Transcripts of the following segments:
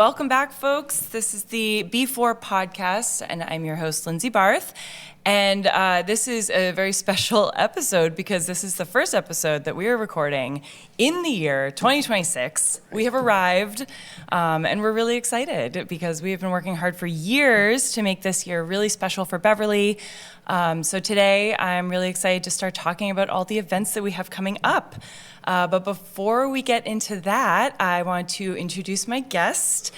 welcome back, folks. This is the B4 podcast, and I'm your host, Lindsay Barth. And this is a very special episode because this is the first episode that we are recording in the year 2026. We have arrived, and we're really excited because we have been working hard for years to make this year really special for Beverly. So today, I'm really excited to start talking about all the events that we have coming up. But before we get into that, I want to introduce my guest.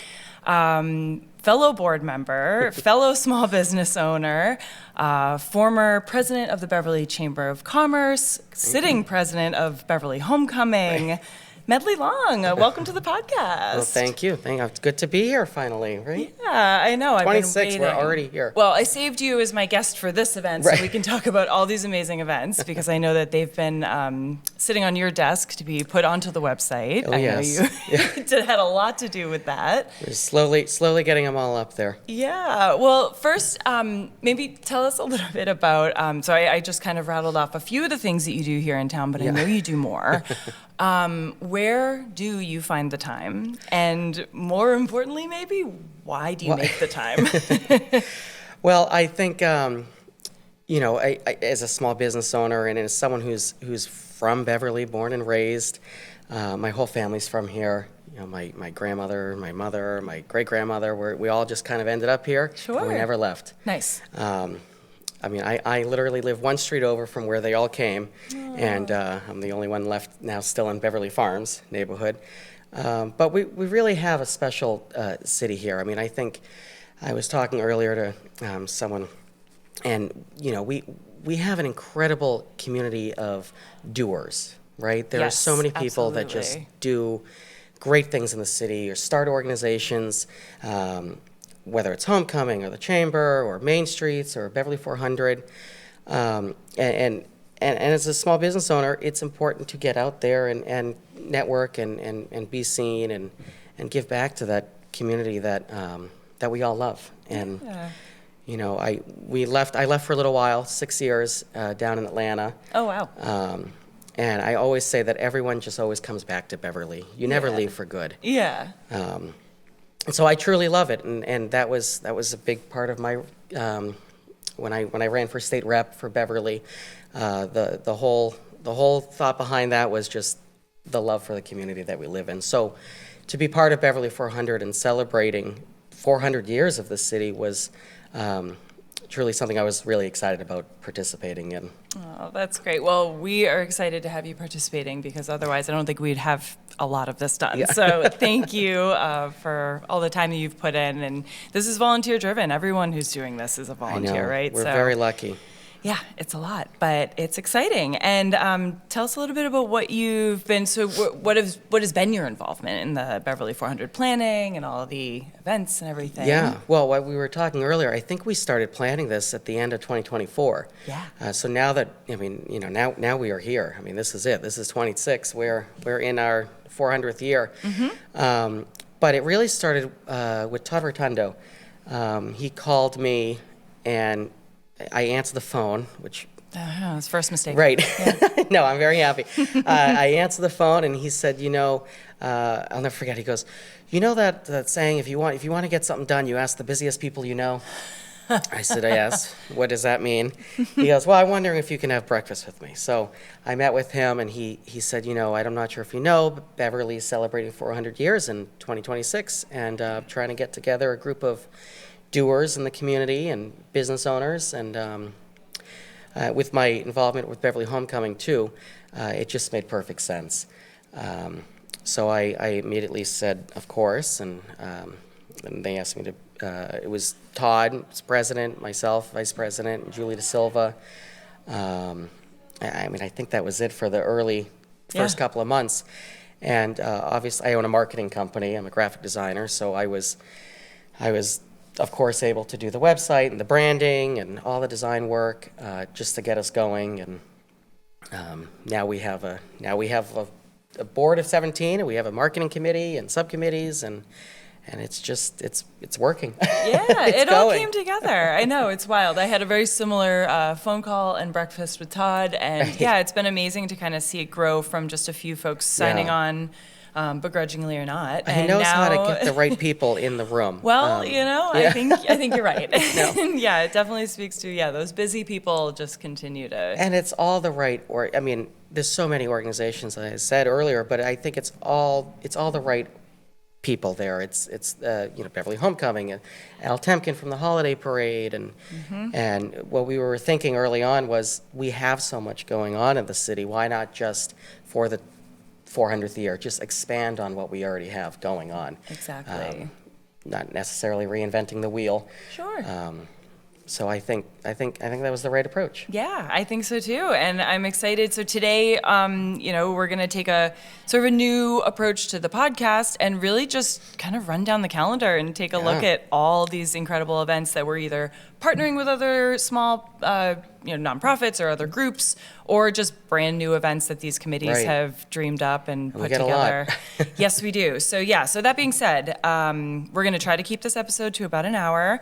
Fellow board member, fellow small business owner, former president of the Beverly Chamber of Commerce, sitting president of Beverly Homecoming, Medley Long. Welcome to the podcast. Well, thank you. It's good to be here finally, right? Yeah, I know. 26, we're already here. Well, I saved you as my guest for this event so we can talk about all these amazing events because I know that they've been sitting on your desk to be put onto the website. Oh, I yes. know you had a lot to do with that. We're slowly getting them all up there. Yeah. Well, first, maybe tell us a little bit about, so I just kind of rattled off a few of the things that you do here in town, but I know you do more. Where do you find the time? And more importantly, maybe, why do you make the time? Well, I think, I, as a small business owner and as someone who's from Beverly, born and raised, my whole family's from here. You know, my grandmother, my mother, my great-grandmother, we all just kind of ended up here. Sure. And we never left. Nice. I literally live one street over from where they all came, and I'm the only one left now still in Beverly Farms neighborhood. But we really have a special city here. I mean, I think I was talking earlier to someone, and, we have an incredible community of doers, right? There are so many people that just do great things in the city or start organizations, whether it's Homecoming or the Chamber or Main Streets or Beverly 400. And as a small business owner, it's important to get out there and network and be seen and give back to that community that we all love. And I left for a little while, 6 years down in Atlanta. Oh, wow. And I always say that everyone just always comes back to Beverly. You never leave for good. Yeah. And so I truly love it, and that was a big part of my when I ran for state rep for Beverly. The whole thought behind that was just the love for the community that we live in. So to be part of Beverly 400 and celebrating 400 years of the city was truly something I was really excited about participating in. Oh, that's great. Well, we are excited to have you participating because otherwise I don't think we'd have a lot of this done. Yeah. So thank you for all the time that you've put in. And this is volunteer driven. Everyone who's doing this is a volunteer, right? We're very lucky. Yeah, it's a lot, but it's exciting. And tell us a little bit about what you've been, so what has been your involvement in the Beverly 400 planning and all of the events and everything? Yeah, well, what we were talking earlier, I think we started planning this at the end of 2024. Yeah. So now that, now we are here. I mean, this is it. This is 26. We're in our 400th year. Mm-hmm. But it really started with Todd Rotundo. He called me and I answered the phone, which... his first mistake. Right. Yeah. No, I'm very happy. I answered the phone, and he said, I'll never forget. He goes, that saying, if you want to get something done, you ask the busiest people you know? I said, yes. What does that mean? He goes, well, I'm wondering if you can have breakfast with me. So I met with him, and he said, I'm not sure if you know, but Beverly is celebrating 400 years in 2026, and trying to get together a group of doers in the community and business owners, and with my involvement with Beverly Homecoming too, it just made perfect sense. So I immediately said, of course, and they asked me to, it was Todd, was president, myself, vice president, and Julie Da Silva. I think that was it for the early first couple of months. And obviously I own a marketing company, I'm a graphic designer, so I was of course, able to do the website and the branding and all the design work just to get us going. And now we have a board of 17, and we have a marketing committee and subcommittees, and it's working. Yeah, it all came together. I know, it's wild. I had a very similar phone call and breakfast with Todd, and yeah, it's been amazing to kind of see it grow from just a few folks signing on begrudgingly or not. He knows how to get the right people in the room. Well, yeah. I think you're right. No. Yeah, it definitely speaks to those busy people just continue to. And it's all the right, there's so many organizations, as I said earlier, but I think it's all the right people there. It's Beverly Homecoming and Al Temkin from the Holiday Parade, and what we were thinking early on was we have so much going on in the city. Why not just for the 400th year, just expand on what we already have going on? Exactly. Not necessarily reinventing the wheel. Sure. So I think that was the right approach. Yeah, I think so too, and I'm excited. So today, we're going to take a sort of a new approach to the podcast and really just kind of run down the calendar and take a look at all these incredible events that we're either partnering with other small, nonprofits or other groups, or just brand new events that these committees have dreamed up and put together. Yes, we do. So that being said, we're going to try to keep this episode to about an hour.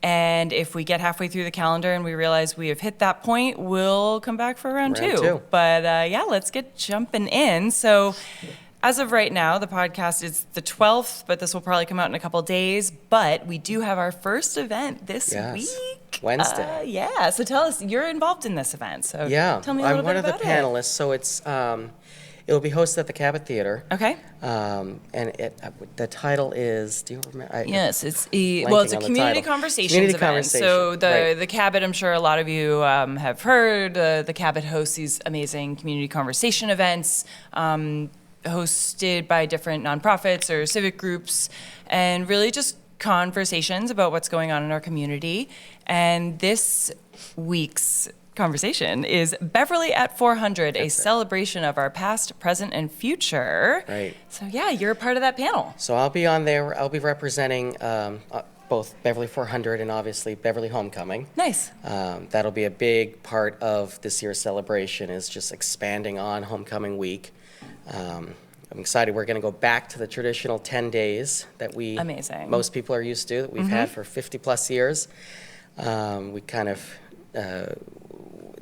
And if we get halfway through the calendar and we realize we have hit that point, we'll come back for round two. But let's get jumping in. So as of right now, the podcast is the 12th, but this will probably come out in a couple days. But we do have our first event this week. Wednesday. So tell us, you're involved in this event. So tell me a little bit about it. I'm one of the panelists. So it's it'll be hosted at the Cabot Theater. Okay. And the title is, do you remember? Yes, it's a community conversations event. So the Cabot, I'm sure a lot of you have heard, the Cabot hosts these amazing community conversation events hosted by different nonprofits or civic groups, and really just conversations about what's going on in our community. And this week's conversation is Beverly at 400, a celebration of our past, present, and future. Right. So you're a part of that panel. So I'll be on there. I'll be representing both Beverly 400 and obviously Beverly Homecoming. Nice. That'll be a big part of this year's celebration, is just expanding on Homecoming Week. I'm excited. We're going to go back to the traditional 10 days that most people are used to, that we've had for 50 plus years. We kind of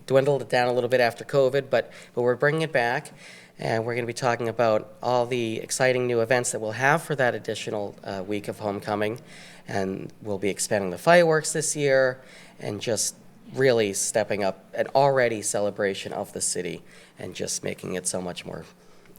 dwindled it down a little bit after COVID, but we're bringing it back, and we're going to be talking about all the exciting new events that we'll have for that additional week of Homecoming, and we'll be expanding the fireworks this year and just really stepping up an already celebration of the city and just making it so much more.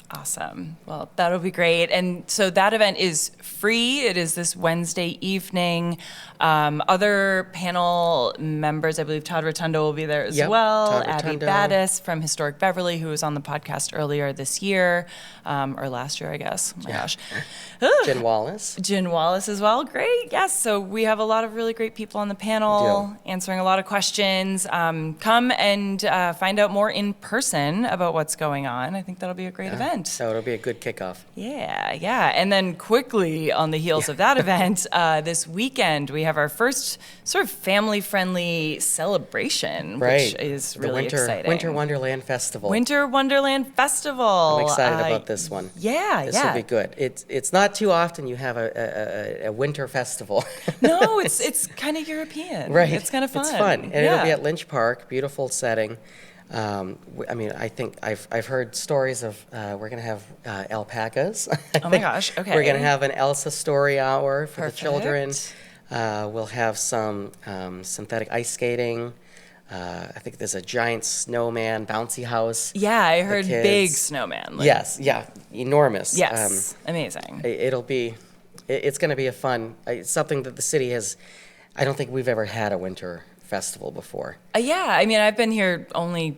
Awesome. Well, that'll be great. And so that event is free. It is this Wednesday evening. Other panel members, I believe Todd Rotundo will be there as well. Abby Battis from Historic Beverly, who was on the podcast earlier this year, or last year, I guess. Oh my gosh. Jen Wallace. Jen Wallace as well. Great. Yes. So we have a lot of really great people on the panel answering a lot of questions. Come and find out more in person about what's going on. I think that'll be a great event. So it'll be a good kickoff. Yeah. And then quickly on the heels of that event, this weekend we have our first sort of family-friendly celebration, which is really exciting. Winter Wonderland Festival. Winter Wonderland Festival. I'm excited about this one. This will be good. It's not too often you have a winter festival. No, it's kind of European. Right. It's kind of fun. It's fun. And it'll be at Lynch Park, beautiful setting. I think I've heard stories of we're going to have alpacas. Oh my gosh, okay. We're going to have an Elsa story hour for the children. We'll have some synthetic ice skating. I think there's a giant snowman bouncy house. Yeah, I heard big snowman. Yes, enormous. Yes, amazing. It's going to be it's something that the city has. I don't think we've ever had a winter festival before. I've been here only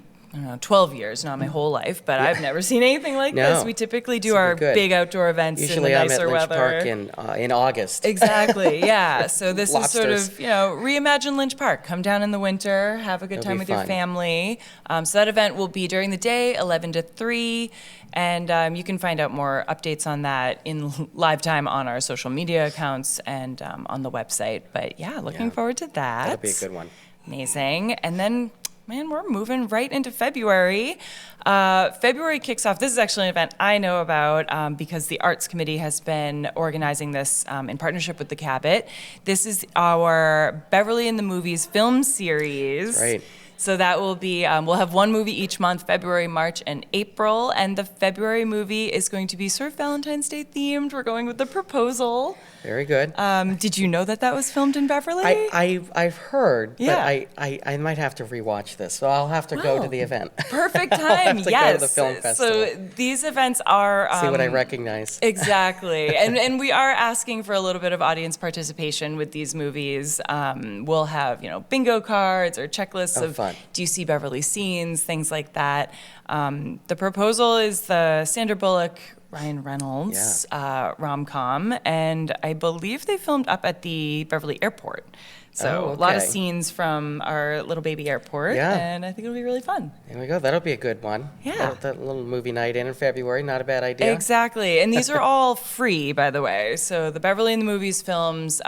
12 years, not my whole life, but I've never seen anything like this. We typically do our big outdoor events in the nicer weather. Usually I'm at Lynch Park in August. Exactly, So this is sort of, reimagine Lynch Park. Come down in the winter, have a good time with your family. So that event will be during the day, 11 to 3, and you can find out more updates on that in live time on our social media accounts and on the website. But looking forward to that. That'll be a good one. Amazing. And then, man, we're moving right into February. February kicks off. This is actually an event I know about because the Arts Committee has been organizing this in partnership with the Cabot. This is our Beverly in the Movies film series. Right. So that will be, we'll have one movie each month, February, March, and April. And the February movie is going to be sort of Valentine's Day themed. We're going with The Proposal. Very good. Did you know that was filmed in Beverly? I've heard, Yeah. but I might have to rewatch this, so I'll have to go to the event. Perfect time. to Yes. go to the film festival. So these events are See what I recognize. Exactly. and we are asking for a little bit of audience participation with these movies. We'll have, bingo cards or checklists of fun. do you see Beverly scenes, things like that. The Proposal is the Sandra Bullock, Ryan Reynolds rom-com, and I believe they filmed up at the Beverly Airport. So a lot of scenes from our little baby airport, and I think it'll be really fun. There we go. That'll be a good one. Yeah. That little movie night in February, not a bad idea. Exactly. And these are all free, by the way. So the Beverly in the Movies films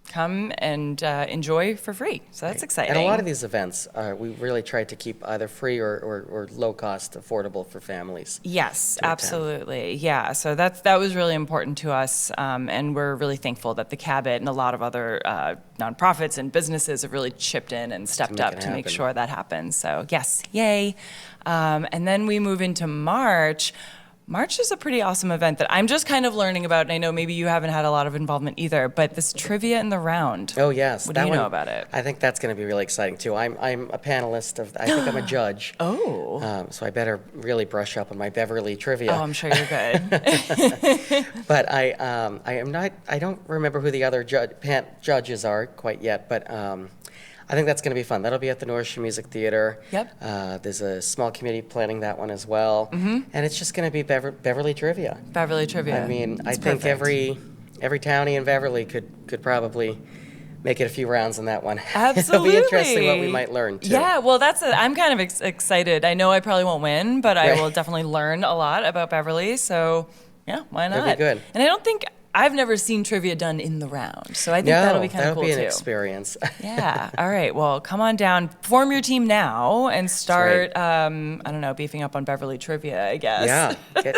come and enjoy for free. So that's exciting. And a lot of these events, we really tried to keep either free or low cost, affordable for families. Yes, absolutely. Yeah, so that was really important to us, and we're really thankful that the Cabot and a lot of other nonprofits and businesses have really chipped in and stepped up to make sure that happens. So yes, yay. And then we move into March. March is a pretty awesome event that I'm just kind of learning about, and I know maybe you haven't had a lot of involvement either, but this Trivia in the Round. Oh, yes. What do you know about it? I think that's going to be really exciting, too. I'm a panelist I think I'm a judge. Oh. So I better really brush up on my Beverly trivia. Oh, I'm sure you're good. But I don't remember who the other judges are quite yet, but I think that's going to be fun. That'll be at the North Shore Music Theater. Yep. There's a small committee planning that one as well. Mm-hmm. And it's just going to be Beverly trivia. Beverly trivia. I mean, That's I think perfect. every townie in Beverly could probably make it a few rounds in that one. Absolutely. It'll be interesting what we might learn, too. Yeah, well, I'm kind of excited. I know I probably won't win, but I will definitely learn a lot about Beverly. So, yeah, why not? It'll be good. And I've never seen trivia done in the round, so I think that'll be kind of cool, too. That'll be an experience. Yeah. All right. Well, come on down. Form your team now and start, beefing up on Beverly trivia, I guess. Yeah.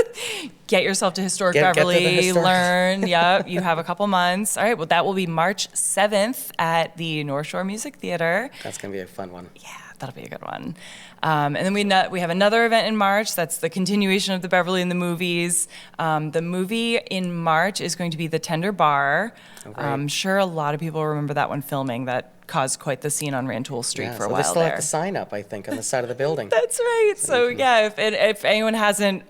Get yourself to Historic Get to the Beverly, historic. learn. Yep. You have a couple months. All right. Well, that will be March 7th at the North Shore Music Theater. That's going to be a fun one. Yeah, that'll be a good one. And then we have another event in March. That's the continuation of the Beverly in the Movies. The movie in March is going to be The Tender Bar. Oh, great. I'm sure a lot of people remember that one filming. That caused quite the scene on Rantoul Street for a while they still there. have the sign up, I think, on the side of the building. That's right. So yeah, if anyone hasn't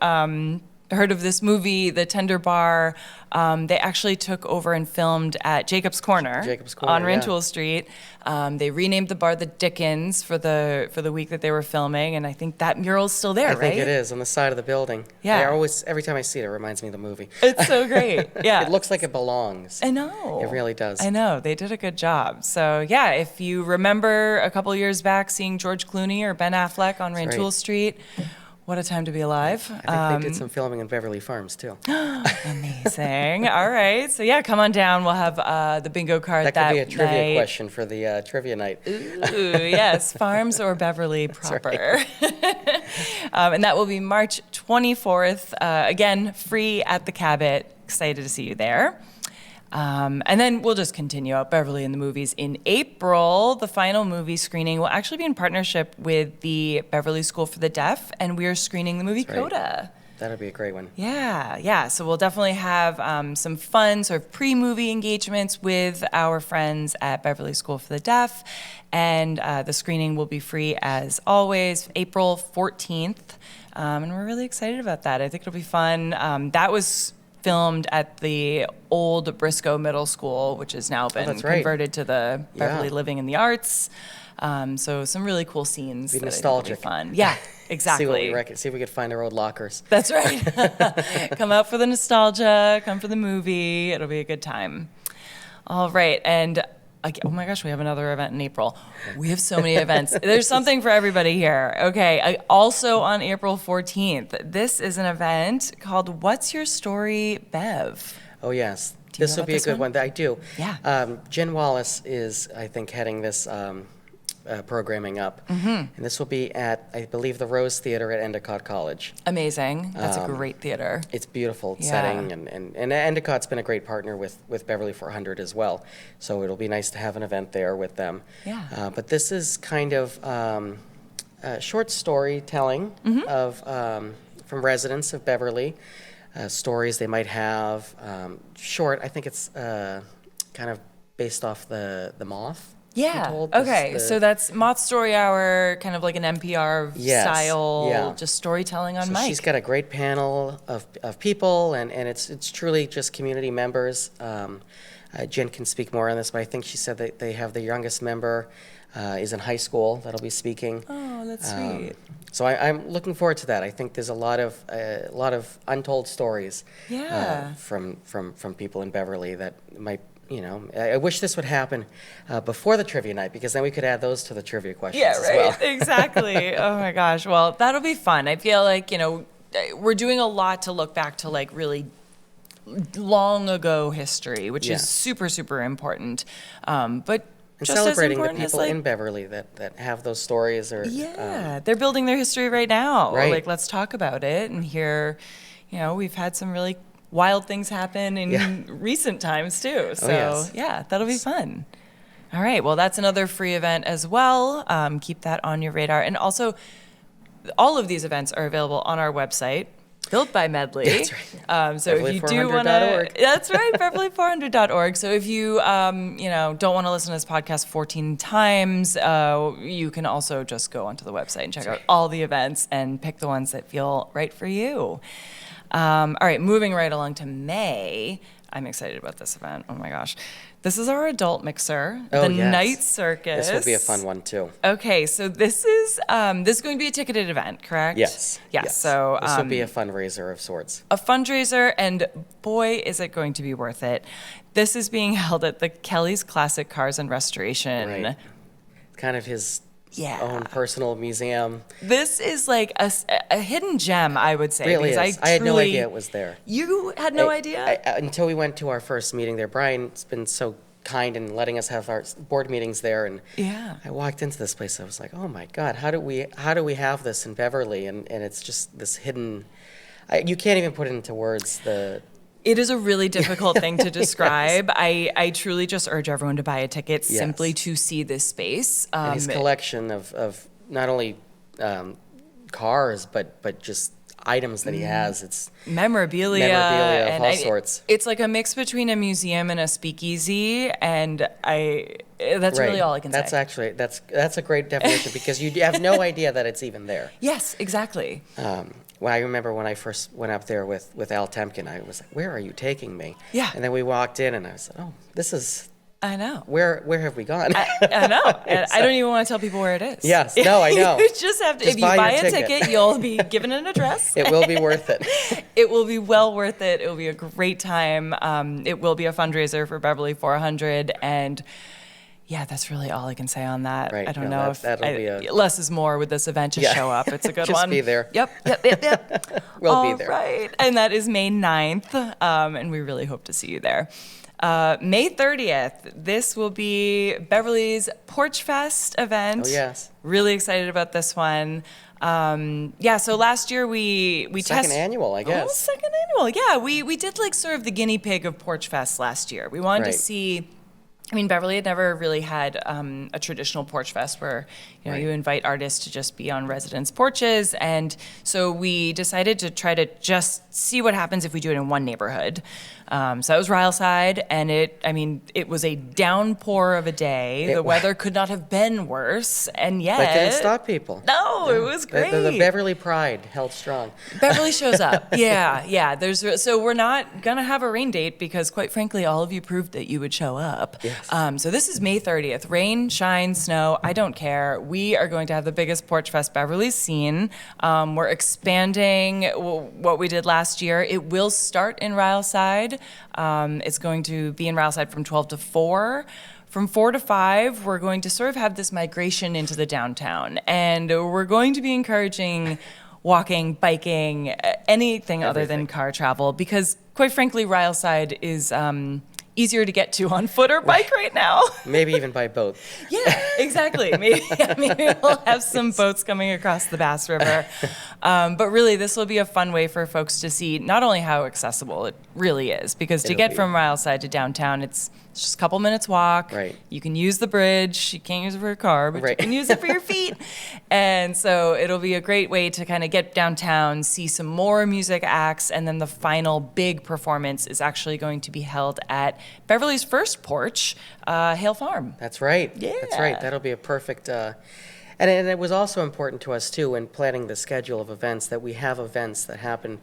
heard of this movie, The Tender Bar, they actually took over and filmed at Jacob's Corner on Rantoul Street. They renamed the bar the Dickens for the week that they were filming, and I think that mural's still there, right? I think it is on the side of the building. Yeah. Every time I see it, it reminds me of the movie. It's so great. Yeah. It looks like it belongs. I know. It really does. I know. They did a good job. So, yeah, if you remember a couple years back seeing George Clooney or Ben Affleck on Rantoul Street, what a time to be alive. I think they did some filming in Beverly Farms, too. Amazing. All right. So, yeah, come on down. We'll have the bingo card that could be a trivia night. question for the trivia night. Ooh, yes. Farms or Beverly proper. And that will be March 24th. Again, free at the Cabot. Excited to see you there. And then we'll just continue out Beverly in the Movies in April. The final movie screening will actually be in partnership with the Beverly School for the Deaf, and we are screening the movie Coda. That'll be a great one. Yeah. So we'll definitely have some fun sort of pre-movie engagements with our friends at Beverly School for the Deaf, and the screening will be free as always, April 14th, and we're really excited about that. I think it'll be fun. That was filmed at the old Briscoe Middle School, which has now been converted to the Beverly Living in the Arts. So some really cool scenes. Be nostalgic. Be fun. Yeah, exactly. See what we reckon. See if we could find our old lockers. That's right. Come out for the nostalgia. Come for the movie. It'll be a good time. All right, and oh my gosh, we have another event in April. We have so many events. There's something for everybody here. Okay, also on April 14th, this is an event called What's Your Story, Bev? Oh, yes. This will be a good one. I do. Yeah. Jen Wallace is, I think, heading this programming up. And this will be at, I believe, the Rose Theater at Endicott College. Amazing. That's a great theater. It's beautiful Yeah. setting, and Endicott's been a great partner with Beverly 400 as well. So it'll be nice to have an event there with them. Yeah. But this is kind of short storytelling of from residents of Beverly, stories they might have. Short, I think it's kind of based off the Moth. I'm Yeah. told. Okay. The- So that's Moth Story Hour, kind of like an NPR Yes, style, yeah. just storytelling on So mic. she's got a great panel of people, and it's truly just community members. Jen can speak more on this, but I think she said that they have the youngest member is in high school that'll be speaking. Oh, that's sweet. So I'm looking forward to that. I think there's a lot of untold stories Yeah. from people in Beverly that might. I wish this would happen before the trivia night, because then we could add those to the trivia questions Yeah, as right. well. Exactly. Oh my gosh. Well, that'll be fun. I feel like, we're doing a lot to look back to like really long ago history, which Yeah. is super, super important. But And just celebrating as the important as people like, in Beverly that have those stories. yeah, they're building their history right now. Right. Like, let's talk about it and hear, we've had some really wild things happen in Yeah. recent times too. So yes. yeah, that'll be fun. All right. Well, that's another free event as well. Keep that on your radar. And also, all of these events are available on our website, built by Medley. That's right. So if you do want to, Beverly400.org. that's right, Beverly400.org. So if you, don't want to listen to this podcast 14 times, you can also just go onto the website and check out all the events and pick the ones that feel right for you. All right, moving right along to May. I'm excited about this event. Oh my gosh. This is our adult mixer, Oh, the yes. Night Circus. This will be a fun one too. Okay, so this is going to be a ticketed event, correct? Yes. Yes. So this will be a fundraiser of sorts. a fundraiser, and boy, is it going to be worth it. This is being held at the Kelly's Classic Cars and Restoration. Right. Kind of his Yeah. own personal museum. This is like a hidden gem, I would say. Really because is. I had no idea it was there. You had no idea? Until we went to our first meeting there. Brian's been so kind in letting us have our board meetings there, and Yeah. I walked into this place. I was like, oh my God, how do we have this in Beverly? And it's just this hidden. You can't even put it into words. It is a really difficult thing to describe. I truly just urge everyone to buy a ticket Yes. simply to see this space. And his collection of not only cars, but just items that he has. It's memorabilia of and all sorts. It's like a mix between a museum and a speakeasy, and that's really all I can That's say. actually that's a great definition, because you have no idea that it's even there. Yes, exactly. Well, I remember when I first went up there with Al Temkin, I was like, where are you taking me? Yeah. And then we walked in, and I said, oh, this is, I know. where have we gone? I know. And I don't even want to tell people where it is. Yes, no, I know. You just have to, Just if you buy buy your a ticket. ticket, you'll be given an address. It will be worth it. It will be well worth it. It will be a great time. It will be a fundraiser for Beverly 400. And yeah, that's really all I can say on that. Right. I don't No, know that'll be less is more with this event. Just Yeah. show up. It's a good Just one. be there. Yep. We'll be there. All right. And that is May 9th. And we really hope to see you there. May 30th, this will be Beverly's Porch Fest event. Oh, yes. Really excited about this one. So last year we Second annual, I guess. Oh, second annual. Yeah, we did like sort of the guinea pig of Porch Fest last year. We wanted to Right. see. I mean, Beverly had never really had a traditional Porch Fest where, Right. you invite artists to just be on residents' porches. And so we decided to try to just see what happens if we do it in one neighborhood. So that was Ryleside, and it was a downpour of a day. The weather could not have been worse, and yet... But didn't stop people. No, it was great. The Beverly pride held strong. Beverly shows up. Yeah. So we're not gonna have a rain date because, quite frankly, all of you proved that you would show up. Yes. So this is May 30th. Rain, shine, snow, I don't care. We are going to have the biggest Porch Fest Beverly's seen. We're expanding what we did last year. It will start in Ryleside. It's going to be in Ryleside from 12 to 4. From 4 to 5, we're going to sort of have this migration into the downtown. And we're going to be encouraging walking, biking, anything other than Everything. car travel, because quite frankly, Ryleside is easier to get to on foot or bike right now. Maybe even by boat. Yeah, exactly. Maybe we'll have some boats coming across the Bass River. But really, this will be a fun way for folks to see not only how accessible it really is, because to get from Mileside to downtown, it's just a couple minutes walk. Right. You can use the bridge. You can't use it for a car, but Right. you can use it for your feet. And so it'll be a great way to kind of get downtown, see some more music acts, and then the final big performance is actually going to be held at Beverly's first porch, Hale Farm. That's right. Yeah. That's right. That'll be a perfect. And it was also important to us, too, when planning the schedule of events, that we have events that happen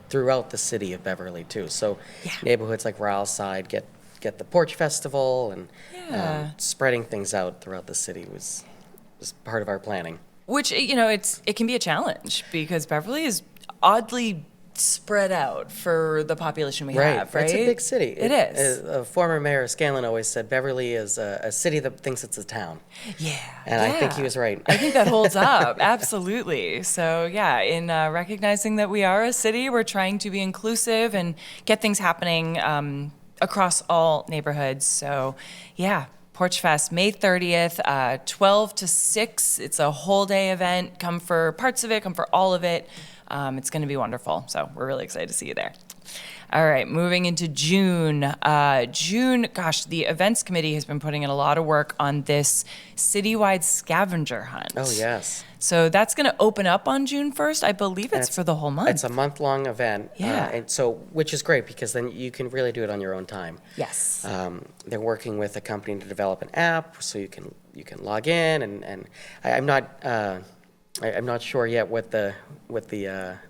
throughout the city of Beverly, too. So neighborhoods like Mileside get the Porch Festival, and spreading things out throughout the city was part of our planning. Which, it can be a challenge because Beverly is oddly spread out for the population we have, right? It's a big city. It is. Former Mayor Scanlon always said Beverly is a city that thinks it's a town. Yeah. And I think he was right. I think that holds up. Absolutely. So, in recognizing that we are a city, we're trying to be inclusive and get things happening across all neighborhoods. So, Porch Fest, May 30th, 12 to 6. It's a whole day event. Come for parts of it, come for all of it. It's going to be wonderful. So we're really excited to see you there. All right, moving into June. The events committee has been putting in a lot of work on this citywide scavenger hunt. Oh, yes. So that's going to open up on June 1st. I believe it's for the whole month. It's a month-long event. Yeah. And so, which is great because then you can really do it on your own time. Yes. They're working with a company to develop an app so you can log in and I'm not sure yet what the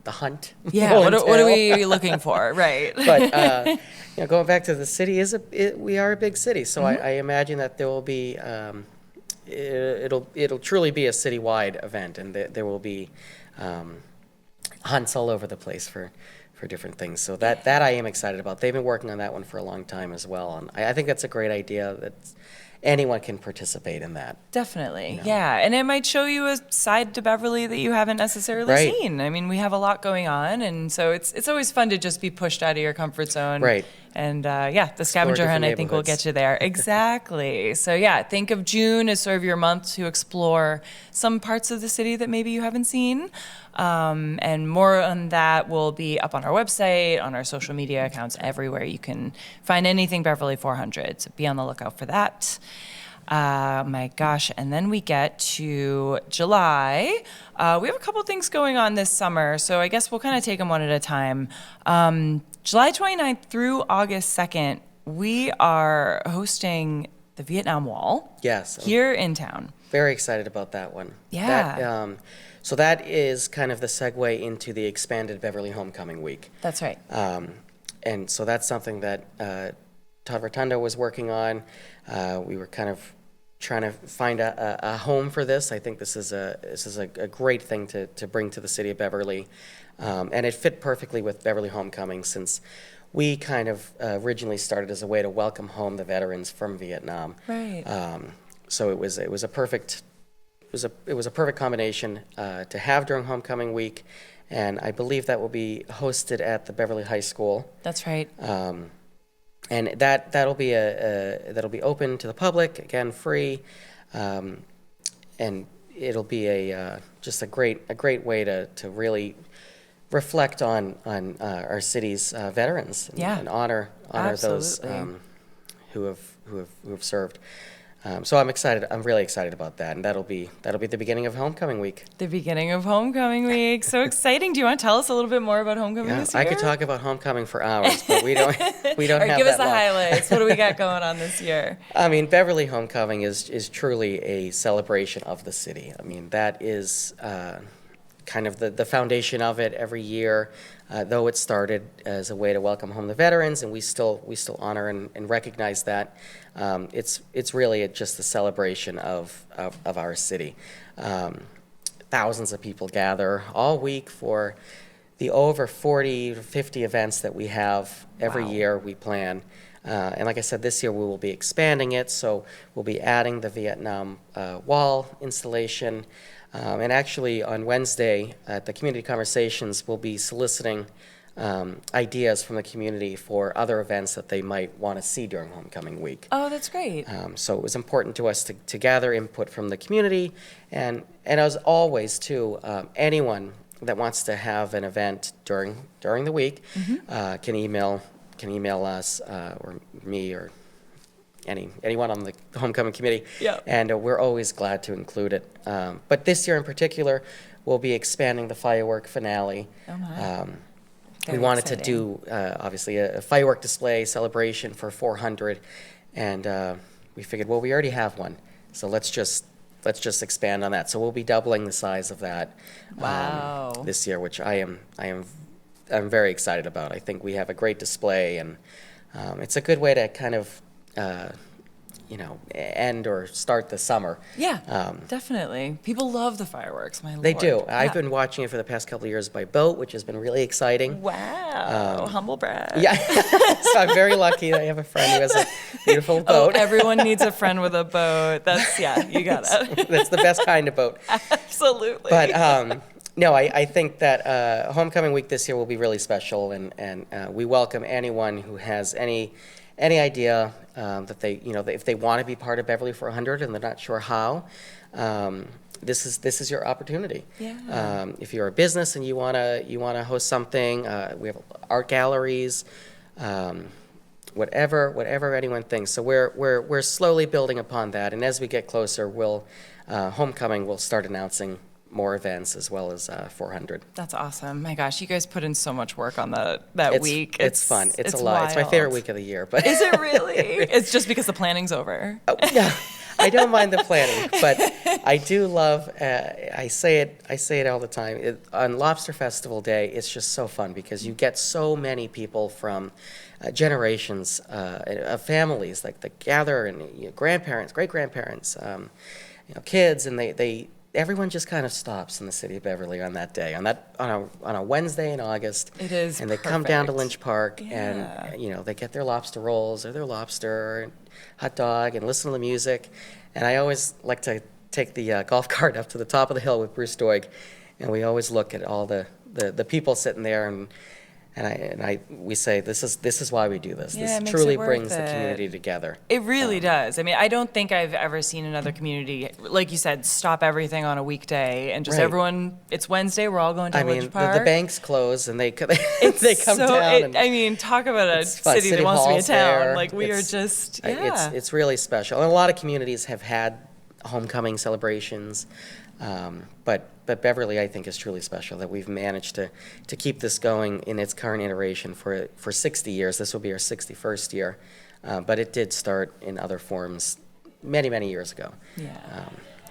hunt. Yeah. will What are entail. we looking for? Right. But going back to the city, we are a big city, so Mm-hmm. I imagine that there will be it'll truly be a citywide event, and there will be hunts all over the place for different things. So that I am excited about. They've been working on that one for a long time as well, and I think that's a great idea. That anyone can participate in that. Definitely. Yeah. And it might show you a side to Beverly that you haven't necessarily Right. seen. I mean, we have a lot going on. And so it's always fun to just be pushed out of your comfort zone. Right. And the scavenger hunt, I think, will get you there. Exactly. So, think of June as sort of your month to explore some parts of the city that maybe you haven't seen. And more on that will be up on our website, on our social media accounts, everywhere. You can find anything Beverly 400. So be on the lookout for that. My gosh. And then we get to July. We have a couple things going on this summer. So I guess we'll kind of take them one at a time. July 29th through August 2nd, we are hosting the Vietnam Wall. Yes. Here in town. Very excited about that one. Yeah. So that is kind of the segue into the expanded Beverly Homecoming Week. That's right. And so that's something that Todd Rotundo was working on. We were kind of trying to find a home for this. I think this is a great thing to bring to the city of Beverly. And it fit perfectly with Beverly Homecoming since we kind of originally started as a way to welcome home the veterans from Vietnam. Right. So it was a perfect combination to have during Homecoming Week, and I believe that will be hosted at the Beverly High School. That's right. And that'll be open to the public, again, free, and it'll be just a great way to really reflect on our city's veterans and honor those who have served. So I'm excited. I'm really excited about that, and that'll be the beginning of Homecoming Week. The beginning of Homecoming Week. So exciting. Do you want to tell us a little bit more about Homecoming this year? I could talk about Homecoming for hours, but we don't. We don't All right, have give us that the long. highlights. What do we got going on this year? I mean, Beverly Homecoming is truly a celebration of the city. I mean, that is kind of the foundation of it every year. Though it started as a way to welcome home the veterans, and we still honor and recognize that. It's really just a celebration of our city. Thousands of people gather all week for the over 40 to 50 events that we have every year we plan. And like I said, this year we will be expanding it, so we'll be adding the Vietnam Wall installation. And actually on Wednesday at the Community Conversations, we'll be soliciting ideas from the community for other events that they might want to see during homecoming week. Oh, that's great. So it was important to us to gather input from the community, and as always, too, anyone that wants to have an event during the week can email us or me or anyone on the homecoming committee, and we're always glad to include it. But this year in particular, we'll be expanding the firework finale. Oh my. We wanted to do obviously a firework display celebration for 400, and we figured, well, we already have one, so let's just expand on that. So we'll be doubling the size of that this year, which I'm very excited about. I think we have a great display, and it's a good way to kind of end or start the summer. Yeah, definitely. People love the fireworks, my lord. They do. Yeah. I've been watching it for the past couple of years by boat, which has been really exciting. Wow, humble brag. Yeah, so I'm very lucky that I have a friend who has a beautiful boat. Oh, everyone needs a friend with a boat. That's, you got it. That's the best kind of boat. Absolutely. But no, I think that homecoming week this year will be really special, and we welcome anyone who has any idea that they, if they want to be part of Beverly for 100 and they're not sure how, this is your opportunity. Yeah. If you're a business and you wanna host something, we have art galleries, whatever anyone thinks. So we're slowly building upon that, and as we get closer, homecoming will start announcing more events as well as 400. That's awesome. My gosh, you guys put in so much work on that week. It's fun. It's a lot. It's my favorite week of the year. But is it really? It's just because the planning's over. Oh, yeah, I don't mind the planning, but I do love. I say it all the time. On Lobster Festival Day, it's just so fun because you get so many people from generations of families that gather, and grandparents, great grandparents, kids, and everyone just kind of stops in the city of Beverly on that day, on a Wednesday in August. It is and they perfect. come down to Lynch Park, Yeah. and they get their lobster rolls or their lobster and hot dog and listen to the music. And I always like to take the golf cart up to the top of the hill with Bruce Doig, and we always look at all the people sitting there, and we say this is why we do this. Yeah, it this makes truly it worth brings the it. community together. It really does. I mean, I don't think I've ever seen another community, like you said, stop everything on a weekday and just Right. everyone. It's Wednesday. We're all going to Lynch Park. The banks close and they come So, down. talk about a It's fun. city that wants to be a Hall's town. there. Like we are It's- just, It's really special. And a lot of communities have had homecoming celebrations, but Beverly, I think, is truly special that we've managed to keep this going in its current iteration for 60 years. This will be our 61st year, but it did start in other forms many, many years ago. Yeah.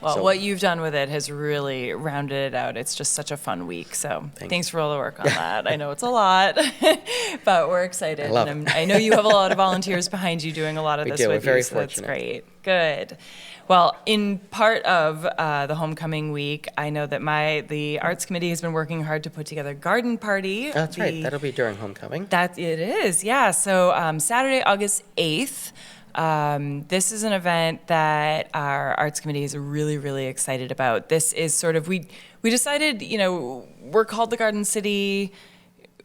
Well, so- what you've done with it has really rounded it out. It's just such a fun week. So thanks for all the work on that. I know it's a lot, but we're excited. I love and it. I know you have a lot of volunteers behind you doing a lot of We this do. with We're very you. So that's fortunate. great. Good. Well, in part of the homecoming week, I know that the arts committee has been working hard to put together a garden party. That's right. That'll be during homecoming. That it is, yeah. So Saturday, August 8th, this is an event that our arts committee is really, really excited about. This is sort of, we decided, we're called the Garden City.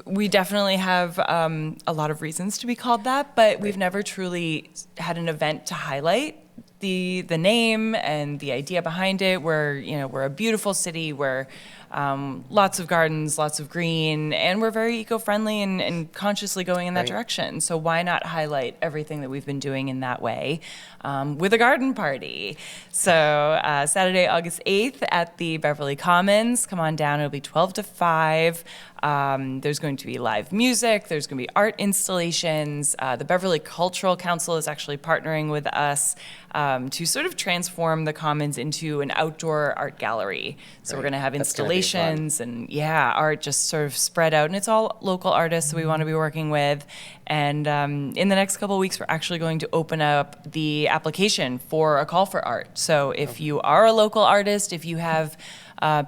We definitely have a lot of reasons to be called that, but we've never truly had an event to highlight the name and the idea behind it. We're a beautiful city. We're lots of gardens, lots of green, and we're very eco-friendly and consciously going in that Right. direction. So why not highlight everything that we've been doing in that way with a garden party? So Saturday, August 8th at the Beverly Commons. Come on down. It'll be 12 to 5. There's going to be live music. There's going to be art installations. The Beverly Cultural Council is actually partnering with us to sort of transform the Commons into an outdoor art gallery. So we're Right. going to have That's gonna be fun. installations and art just sort of spread out. And it's all local artists that we want to be working with. And in the next couple of weeks, we're actually going to open up the application for a call for art. So if you are a local artist, if you have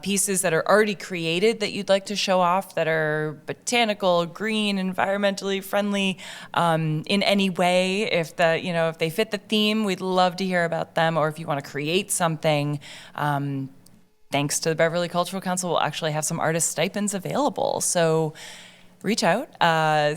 pieces that are already created that you'd like to show off that are botanical, green, environmentally friendly in any way, if they fit the theme, we'd love to hear about them. Or if you want to create something, thanks to the Beverly Cultural Council, we'll actually have some artist stipends available. So reach out.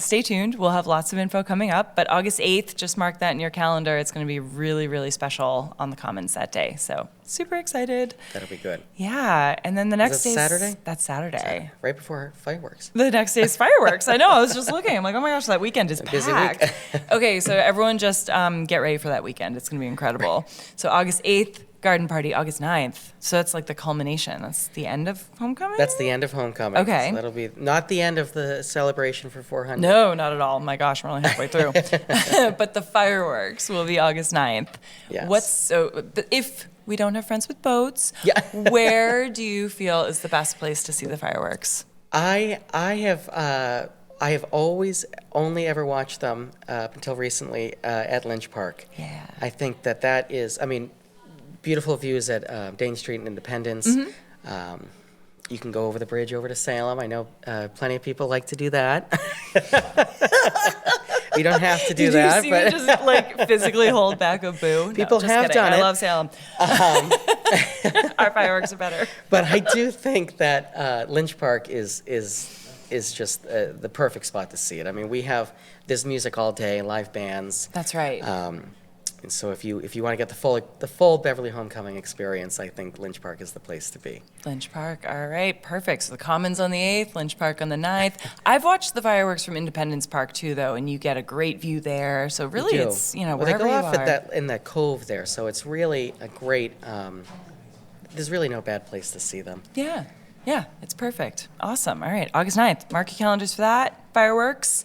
Stay tuned. We'll have lots of info coming up. But August 8th, just mark that in your calendar. It's going to be really, really special on the Commons that day. So super excited. That'll be good. Yeah. And then the next day Saturday? That's Saturday. Right before fireworks. The next day is fireworks. I know. I was just looking. I'm like, oh my gosh, that weekend is Busy packed. week. Okay, so everyone just get ready for that weekend. It's going to be incredible. So August 8th, garden party, August 9th. So that's like the culmination. That's the end of homecoming? That's the end of homecoming. Okay. So that'll be not the end of the celebration for 400. No, not at all. My gosh, we're only halfway through. But the fireworks will be August 9th. Yes. If we don't have friends with boats, Yeah. where do you feel is the best place to see the fireworks? I have always only ever watched them up until recently at Lynch Park. Yeah. I think that is, I mean, beautiful views at Dane Street and Independence. You can go over the bridge over to Salem. I know plenty of people like to do that. You don't have to do that. Did you see me just like physically hold back a boo? People no, just have kidding. done I it. love Salem. Our fireworks are better. But I do think that Lynch Park is just the perfect spot to see it. I mean, there's music all day, live bands. That's right. And so if you want to get the full Beverly homecoming experience, I think Lynch Park is the place to be. Lynch Park, all right, perfect. So the Commons on the 8th, Lynch Park on the 9th. I've watched the fireworks from Independence Park too, though, and you get a great view there. So really, You do. it's Well, wherever they go you off are. in that cove there, so it's really a great. There's really no bad place to see them. Yeah, it's perfect. Awesome. All right, August 9th. Mark your calendars for that. Fireworks.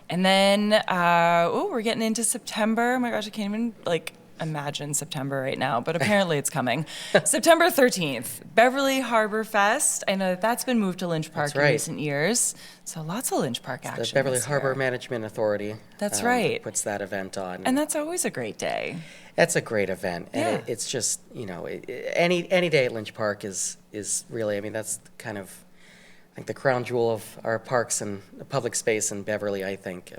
And then, we're getting into September. Oh my gosh, I can't even, imagine September right now, but apparently it's coming. September 13th, Beverly Harbor Fest. I know that's been moved to Lynch Park in right. recent years. So lots of Lynch Park action. The Beverly this Harbor year. Management Authority. That's right. Puts that event on. And that's always a great day. That's a great event, and Yeah. it's just any day at Lynch Park is really. I mean, that's kind of like the crown jewel of our parks and public space in Beverly. I think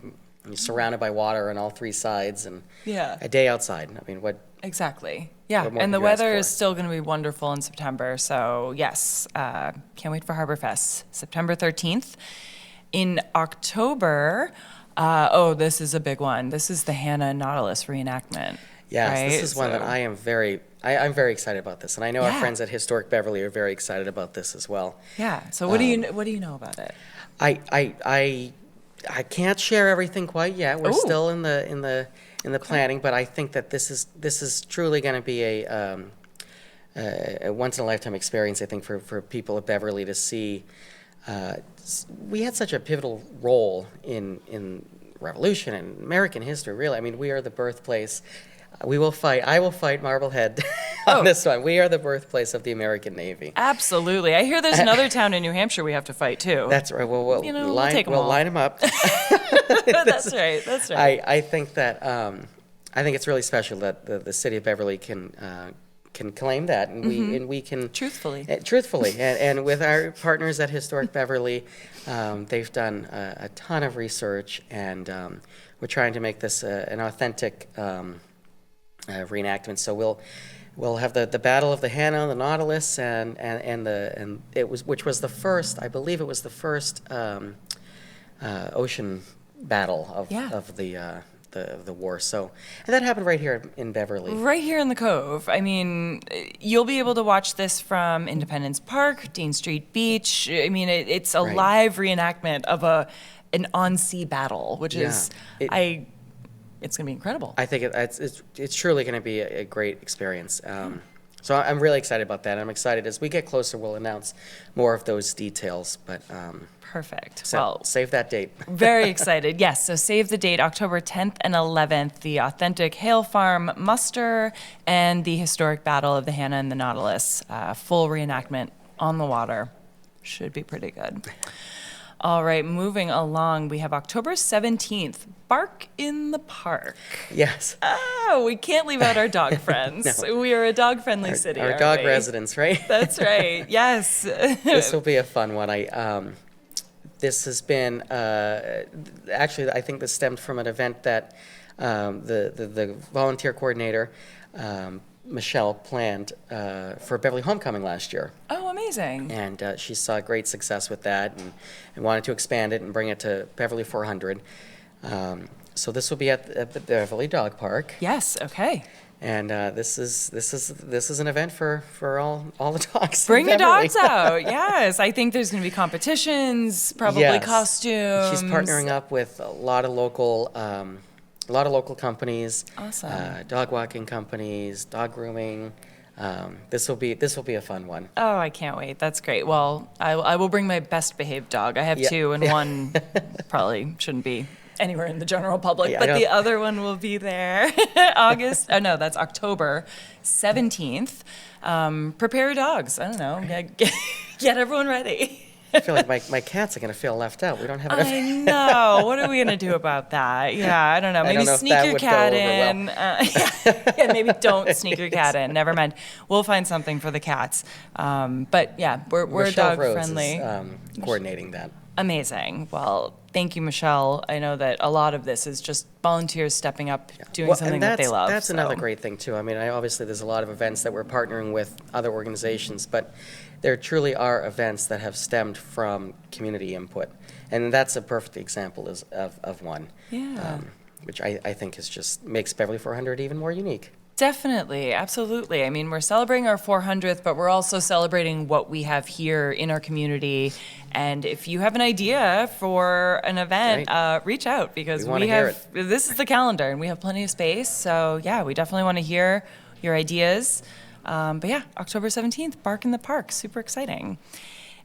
you're surrounded by water on all three sides, and Yeah. a day outside. I mean, what? Exactly. Yeah, What more and could the you ask weather for? is still going to be wonderful in September. So yes, can't wait for Harbor Fest, September 13th. In October, this is a big one. This is the Hannah and Nautilus reenactment. Yes, right? this is one that So- I am I'm very excited about this, and I know our Yeah. friends at Historic Beverly are very excited about this as well. Yeah. So what do you know about it? I can't share everything quite yet. We're Ooh. still in the planning, but I think that this is truly going to be a once in a lifetime experience. I think for people at Beverly to see. We had such a pivotal role in Revolution and American history. Really, I mean, we are the birthplace. We will fight. I will fight Marblehead on this one. We are the birthplace of the American Navy. Absolutely. I hear there's another town in New Hampshire we have to fight too. That's right. Well, we'll take 'em we'll all. line them up. That's right. That's right. I think that I think it's really special that the city of Beverly can claim that, and we can Truthfully. truthfully, and with our partners at Historic Beverly, they've done a ton of research, and we're trying to make this an authentic reenactment. So we'll have the Battle of the Hannah and the Nautilus, which was the first, I believe it was the first ocean battle of the war. So, and that happened right here in Beverly. Right here in the Cove. I mean, you'll be able to watch this from Independence Park, Dean Street Beach. I mean, it's a Right. live reenactment of an on-sea battle, which is, it's going to be incredible. I think it's truly going to be a great experience. So I'm really excited about that. I'm excited as we get closer, we'll announce more of those details. But Perfect. so Well, save that date. very excited. Yes, so save the date, October 10th and 11th, the authentic Hale Farm muster and the historic Battle of the Hannah and the Nautilus. Full reenactment on the water. Should be pretty good. All right, moving along, we have October 17th, Bark in the Park. Yes, Oh, we can't leave out our dog friends. No. We are a dog-friendly city, our aren't dog we? residents, right? That's right, yes. This will be a fun one. This has been actually I think this stemmed from an event that the volunteer coordinator Michelle planned for Beverly Homecoming last year. Oh, Amazing. And she saw great success with that and wanted to expand it and bring it to Beverly 400. So this will be at the Beverly Dog Park. Yes. Okay. And this is an event for all the dogs. Bring the in Beverly. dogs out. Yes. I think there's going to be competitions, probably Yes. costumes. She's partnering up with a lot of local companies. Awesome. Dog walking companies, dog grooming. This will be a fun one. Oh, I can't wait. That's great. Well, I will bring my best behaved dog. I have Yeah. two, and one probably shouldn't be anywhere in the general public, Yeah, but the other one will be there that's October 17th. Prepare your dogs. I don't know. Get everyone ready. I feel like my cats are going to feel left out. We don't have enough. I know. What are we going to do about that? Yeah, I don't know. Maybe don't know if sneak that your would go cat over in. Yeah, maybe don't sneak your cat in. Never mind. We'll find something for the cats. But yeah, we're Michelle dog Rhodes friendly. is coordinating that. Amazing. Well, thank you, Michelle. I know that a lot of this is just volunteers stepping up, doing Well, something and that they love. That's so. another great thing too. I mean, obviously there's a lot of events that we're partnering with other organizations, but there truly are events that have stemmed from community input, and that's a perfect example of one. Yeah. Which I think is just makes Beverly 400 even more unique. Definitely, absolutely. I mean, we're celebrating our 400th, but we're also celebrating what we have here in our community. And if you have an idea for an event, reach out because We wanna hear this is the calendar and we have plenty of space. So yeah, we definitely want to hear your ideas. But yeah, October 17th, Bark in the Park, super exciting.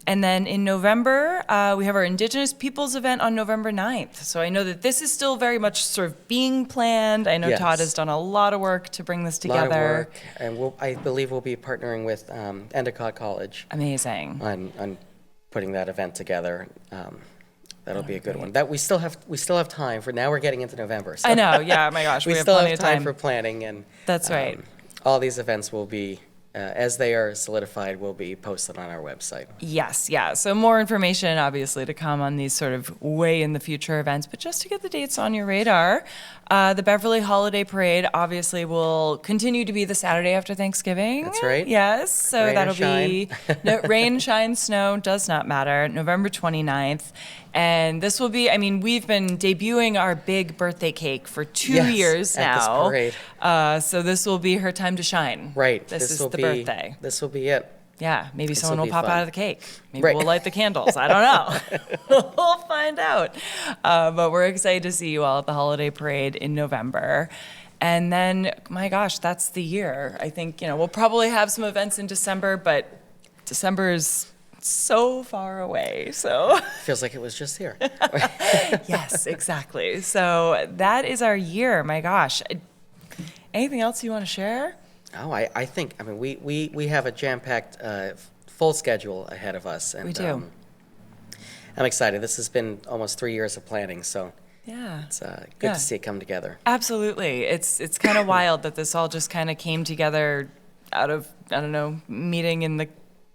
And then in November, we have our Indigenous Peoples event on November 9th. So I know that this is still very much sort of being planned. I know Yes. Todd has done a lot of work to bring this A lot together. of work, and I believe we'll be partnering with Endicott College Amazing. on putting that event together. That'll be a good one. That we still have time for. Now we're getting into November. So I know, yeah, oh my gosh, we have still plenty have of time. for planning, and That's right. All these events will be, as they are solidified, will be posted on our website. Yes, yeah. So more information, obviously, to come on these sort of way in the future events. But just to get the dates on your radar, the Beverly Holiday Parade obviously will continue to be the Saturday after Thanksgiving. That's right. Yes, so Rain or that'll shine. be rain, shine, snow, does not matter. November 29th. And this will be, I mean, we've been debuting our big birthday cake for 2 Yes, years at this now. parade. So this will be her time to shine. Right. This is will the be, birthday. This will be it. Yeah, maybe This someone will will be pop fun. out of the cake. Maybe Right. we'll light the candles. I don't know. We'll find out. But we're excited to see you all at the holiday parade in November. And then, my gosh, that's the year. I think, we'll probably have some events in December, but December is so far away. So, Feels like it was just here. yes, exactly. So that is our year. My gosh. Anything else you want to share? Oh, I think, I mean, we have a jam-packed, full schedule ahead of us. And, We do. I'm excited. This has been almost 3 years of planning, so Yeah. it's good Yeah. to see it come together. Absolutely. It's kind of wild that this all just kind of came together out of, I don't know, meeting in the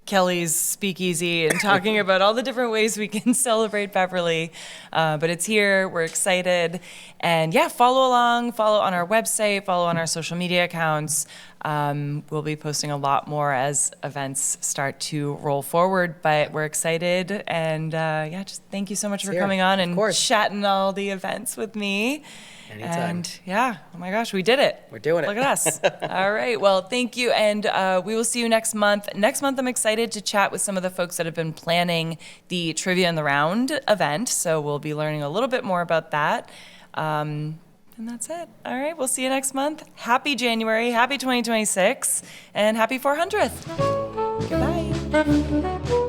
Kelly's speakeasy and talking about all the different ways we can celebrate Beverly. But it's here. We're excited. And yeah, follow along, follow on our website, follow on our social media accounts. We'll be posting a lot more as events start to roll forward, but we're excited. And just thank you so much for Here, coming on of and course. chatting all the events with me. Anytime. And yeah, oh my gosh, we did it. We're doing it. Look at us. All right. Well, thank you. And we will see you next month. Next month, I'm excited to chat with some of the folks that have been planning the Trivia in the Round event. So we'll be learning a little bit more about that. And that's it. All right. We'll see you next month. Happy January. Happy 2026. And happy 400th. Goodbye.